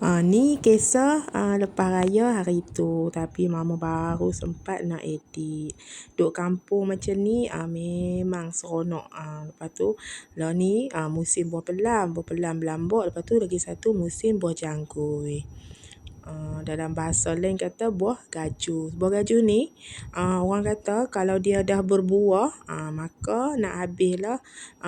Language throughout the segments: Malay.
Ni kisah lepas raya hari tu. Tapi mama baru sempat nak edit. Duk kampung macam ni memang seronok. Lepas tu lah ni musim buah pelam. Buah pelam berlambut. Lepas tu lagi satu musim buah janggut. Dalam bahasa lain kata buah gaju. Buah gaju ni orang kata kalau dia dah berbuah maka nak habislah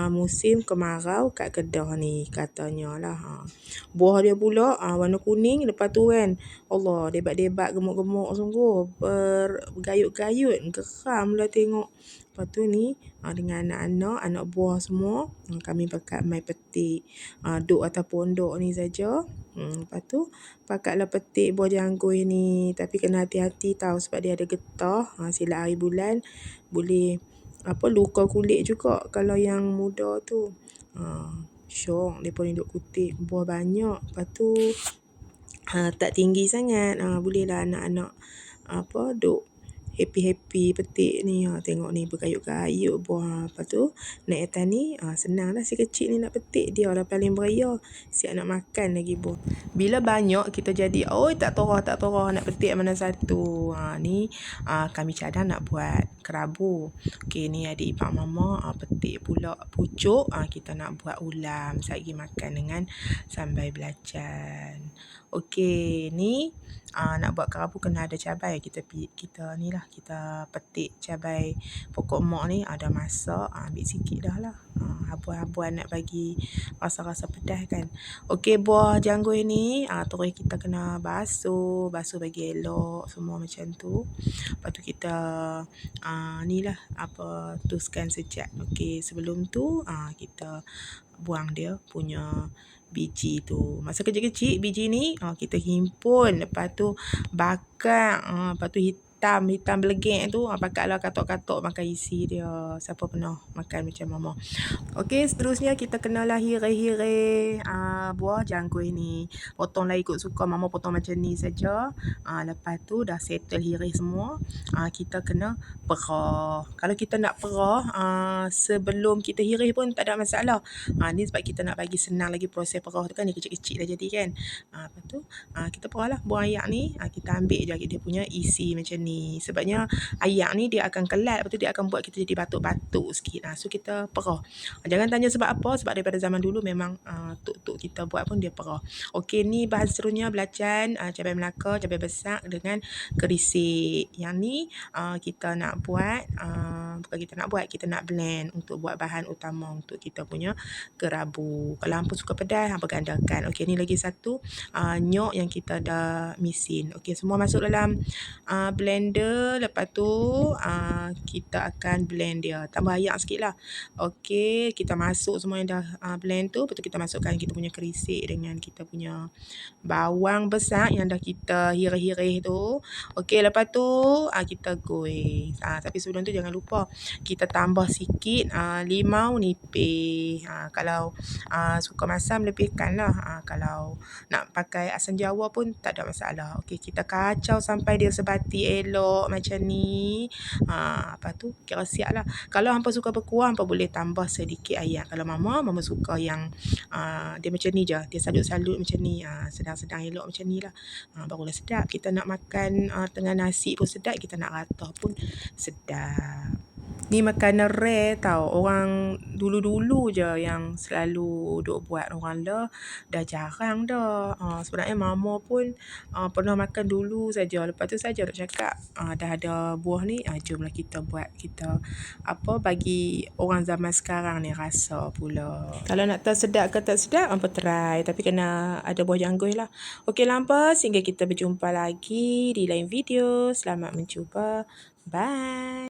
musim kemarau kat Kedah ni katanya lah. Buah dia pula warna kuning. Lepas tu kan Allah, debat-debat gemuk-gemuk sungguh, bergayut-gayut, geram lah tengok. Lepas tu ni dengan anak-anak, anak buah semua, kami pakat mai petik duk atas pondok ni saja. Lepas tu pakatlah petik buah janggut ni. Tapi kena hati-hati tau sebab dia ada getah. Silap hari bulan boleh luka kulit juga kalau yang muda tu. Syok mereka ni duk kutip buah banyak. Lepas tu tak tinggi sangat. Bolehlah anak-anak duk happy-happy petik ni. Tengok ni bergayut-gayut buah. Lepas tu naik atas ni senang lah si kecil ni nak petik. Dia lah paling beria. Siap nak makan lagi buah. Bila banyak kita jadi tak torah nak petik mana satu. Ni kami cadang nak buat kerabu. Okey, ni adik ipar mama petik pula pucuk. Kita nak buat ulam sagi makan dengan sambal belacan. Okey, ni nak buat kerabu kena ada cabai. Kita ni lah, kita petik cabai pokok mak ni. Ada masak, ambil sikit dah lah. Habuan-habuan nak bagi rasa-rasa pedas kan. Okey, buah janggut ni terus kita kena basuh bagi elok semua macam tu. Lepas tu kita ni lah tuskan sejak. Okey, sebelum tu kita buang dia punya biji tu. Masa kecil-kecil biji ni kita himpun. Lepas tu bakar. Lepas tu hitam belegek tu pakatlah katok-katok makan isi dia. Siapa pernah makan macam mama. Okey, seterusnya kita kenalah hirai-hirai buah janggut ni. Potonglah ikut suka. Mama potong macam ni saja. Lepas tu dah settle hirai semua. Kita kena perah. Kalau kita nak perah sebelum kita hirai pun tak ada masalah. Ni sebab kita nak bagi senang lagi proses perah tu kan. Dia kecil-kecil dah jadi kan. Lepas tu kita perah lah buah ayak ni. Kita ambil je dia punya isi macam ni. Sebabnya ayak ni dia akan kelat. Lepas tu dia akan buat kita jadi batuk-batuk sikit. So kita perah. Jangan tanya sebab apa. Sebab daripada zaman dulu memang tok-tok kita buat pun dia perah. Okey, ni bahan seterusnya belacan, cabai melaka, cabai besar dengan kerisik. Yang ni kita nak buat, bukan kita nak buat, kita nak blend untuk buat bahan utama untuk kita punya kerabu. Kalau hampa suka pedas, hampa gandakan. Okey, ni lagi satu nyok yang kita dah misin. Okey, semua masuk dalam blender. Lepas tu kita akan blend dia. Tambah ayak sikit lah. Okey, kita masuk semua yang dah blend tu. Lepas tu kita masukkan kita punya kerisik dengan kita punya bawang besar yang dah kita hirai-hirai tu. Okey, lepas tu kita goreng. Tapi sebelum tu jangan lupa kita tambah sikit limau nipis. Kalau suka masam lebihkan lah. Kalau nak pakai asam jawa pun tak ada masalah. Okey, kita kacau sampai dia sebati elok macam ni. Lepas tu kira siap lah. Kalau hampa suka berkuah, hampa boleh tambah sedikit ayak. Kalau mama suka yang dia macam ni je. Dia salut-salut macam ni. Sedang-sedang elok macam ni lah. Barulah sedap. Kita nak makan tengah nasi pun sedap. Kita nak ratah pun sedap. Ni makanan rare tau. Orang dulu-dulu je yang selalu duk buat. Orang dah jarang dah. Sebenarnya mama pun pernah makan dulu saja. Lepas tu saja duk cakap dah ada buah ni. Jomlah kita buat. Kita bagi orang zaman sekarang ni rasa pula. Kalau nak tahu sedap ke tak sedap, hampa try. Tapi kena ada buah janggut lah. Okey lampas. Sehingga kita berjumpa lagi di lain video. Selamat mencuba. Bye.